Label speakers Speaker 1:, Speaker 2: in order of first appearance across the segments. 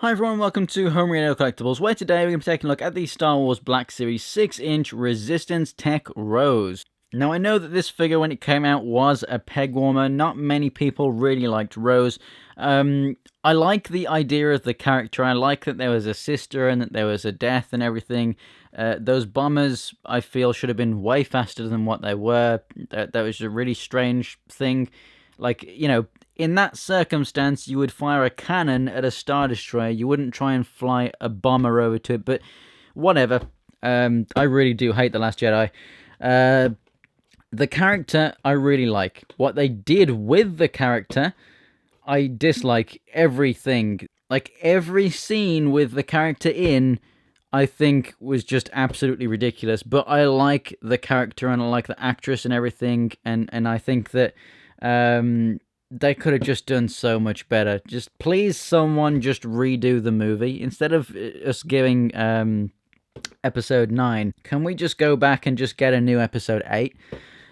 Speaker 1: Hi everyone, welcome to Homerino Collectibles, where today we're going to be taking a look at the Star Wars Black Series 6-inch Resistance Tech Rose. Now I know that this figure when it came out was a peg warmer, not many people really liked Rose. I like the idea of the character, I like that there was a sister and that there was a death and everything. Those bombers I feel should have been way faster than what they were. That was a really strange thing. Like, in that circumstance, you would fire a cannon at a Star Destroyer. You wouldn't try and fly a bomber over to it, but whatever. I really do hate The Last Jedi. The character, I really like. What they did with the character, I dislike everything. Like, every scene with the character in, I think, was just absolutely ridiculous. But I like the character, and I like the actress and everything, and I think that they could have just done so much better. Just please, someone just redo the movie instead of us giving episode 9. Can we just go back and just get a new episode 8?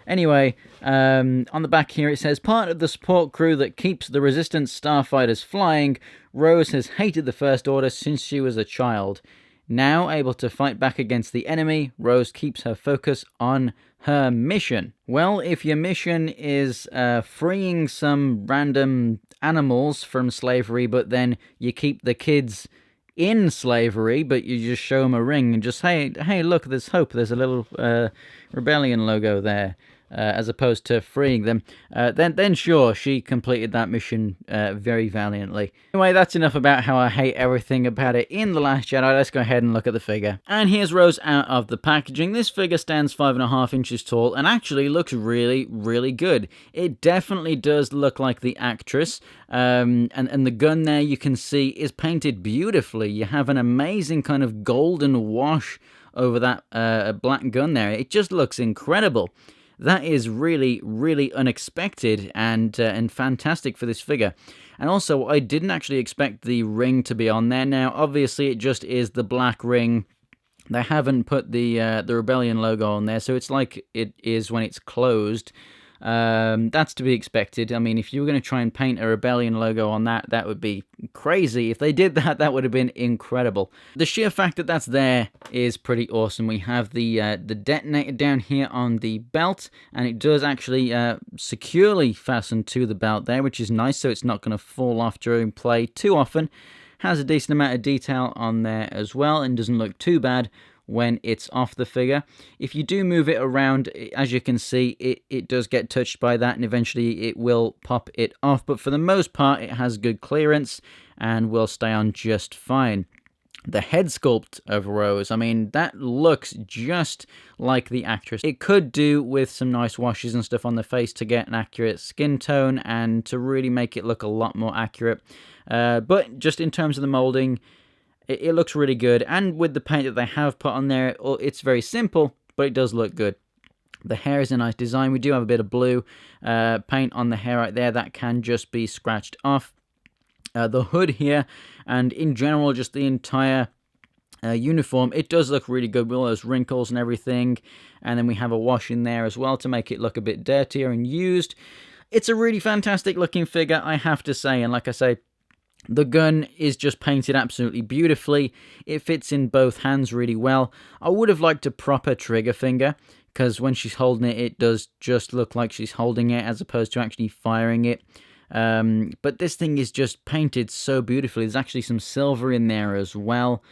Speaker 1: Anyway, on the back here it says, part of the support crew that keeps the Resistance starfighters flying, Rose has hated the First Order since she was a child. Now able to fight back against the enemy, Rose keeps her focus on her mission. Well, if your mission is freeing some random animals from slavery, but then you keep the kids in slavery, but you just show them a ring and just, hey, look, there's hope. There's a little rebellion logo there. As opposed to freeing them, then sure, she completed that mission very valiantly. Anyway, that's enough about how I hate everything about it in The Last Jedi. Let's go ahead and look at the figure. And here's Rose out of the packaging. This figure stands 5.5 inches tall and actually looks really, really good. It definitely does look like the actress, and the gun there you can see is painted beautifully. You have an amazing kind of golden wash over that black gun there. It just looks incredible. That is really, really unexpected and fantastic for this figure. And also, I didn't actually expect the ring to be on there. Now, obviously, it just is the black ring. They haven't put the Rebellion logo on there, so it's like it is when it's closed. That's to be expected. I mean, if you were going to try and paint a Rebellion logo on that, that would be crazy. If they did that, that would have been incredible. The sheer fact that that's there is pretty awesome. We have the detonator down here on the belt, and it does actually securely fasten to the belt there, which is nice, so it's not going to fall off during play too often. Has a decent amount of detail on there as well, and doesn't look too bad when it's off the figure. If you do move it around, as you can see, it does get touched by that, and eventually it will pop it off, but for the most part it has good clearance and will stay on just fine. The head sculpt of Rose, I mean, that looks just like the actress. It could do with some nice washes and stuff on the face to get an accurate skin tone and to really make it look a lot more accurate, but just in terms of the molding, it looks really good, and with the paint that they have put on there, it's very simple, but it does look good. The hair is a nice design. We do have a bit of blue paint on the hair right there. That can just be scratched off. The hood here, and in general, just the entire uniform, it does look really good with all those wrinkles and everything. And then we have a wash in there as well to make it look a bit dirtier and used. It's a really fantastic looking figure, I have to say, and like I say, the gun is just painted absolutely beautifully. It fits in both hands really well. I would have liked a proper trigger finger, because when she's holding it, it does just look like she's holding it as opposed to actually firing it. But this thing is just painted so beautifully. There's actually some silver in there as well.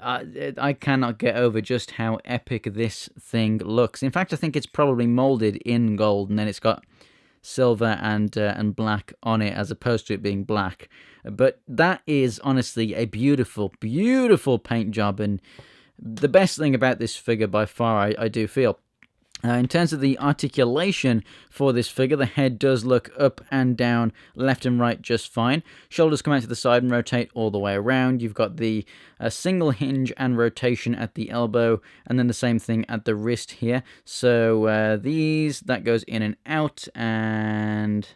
Speaker 1: I cannot get over just how epic this thing looks. In fact, I think it's probably molded in gold, and then it's got silver and black on it as opposed to it being black. But that is honestly a beautiful, beautiful paint job, and the best thing about this figure by far, I do feel. In terms of the articulation for this figure, the head does look up and down, left and right just fine. Shoulders come out to the side and rotate all the way around. You've got the single hinge and rotation at the elbow, and then the same thing at the wrist here. So that goes in and out, and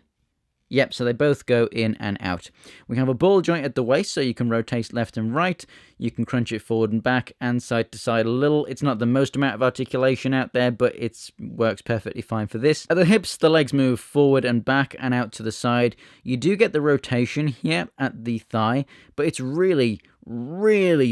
Speaker 1: Yep, so they both go in and out. We have a ball joint at the waist, so you can rotate left and right. You can crunch it forward and back and side to side a little. It's not the most amount of articulation out there, but it works perfectly fine for this. At the hips, the legs move forward and back and out to the side. You do get the rotation here at the thigh, but it's really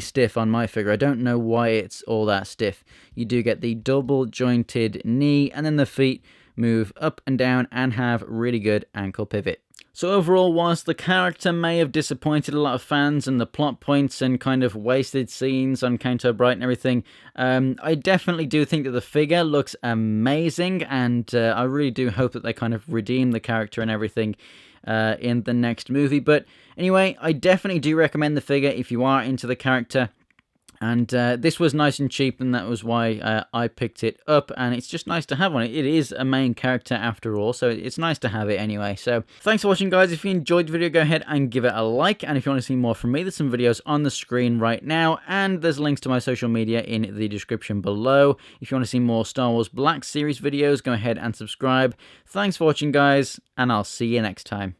Speaker 1: stiff on my figure. I don't know why it's all that stiff. You do get the double jointed knee, and then the feet move up and down and have really good ankle pivot. So overall, whilst the character may have disappointed a lot of fans and the plot points and kind of wasted scenes on Count O'Bright and everything, I definitely do think that the figure looks amazing, and I really do hope that they kind of redeem the character and everything in the next movie. But anyway, I definitely do recommend the figure if you are into the character. And this was nice and cheap, and that was why I picked it up, and it's just nice to have one. It is a main character after all, so it's nice to have it anyway. So thanks for watching, guys. If you enjoyed the video, go ahead and give it a like, and if you want to see more from me, there's some videos on the screen right now, and there's links to my social media in the description below. If you want to see more Star Wars Black Series videos, go ahead and subscribe. Thanks for watching, guys, and I'll see you next time.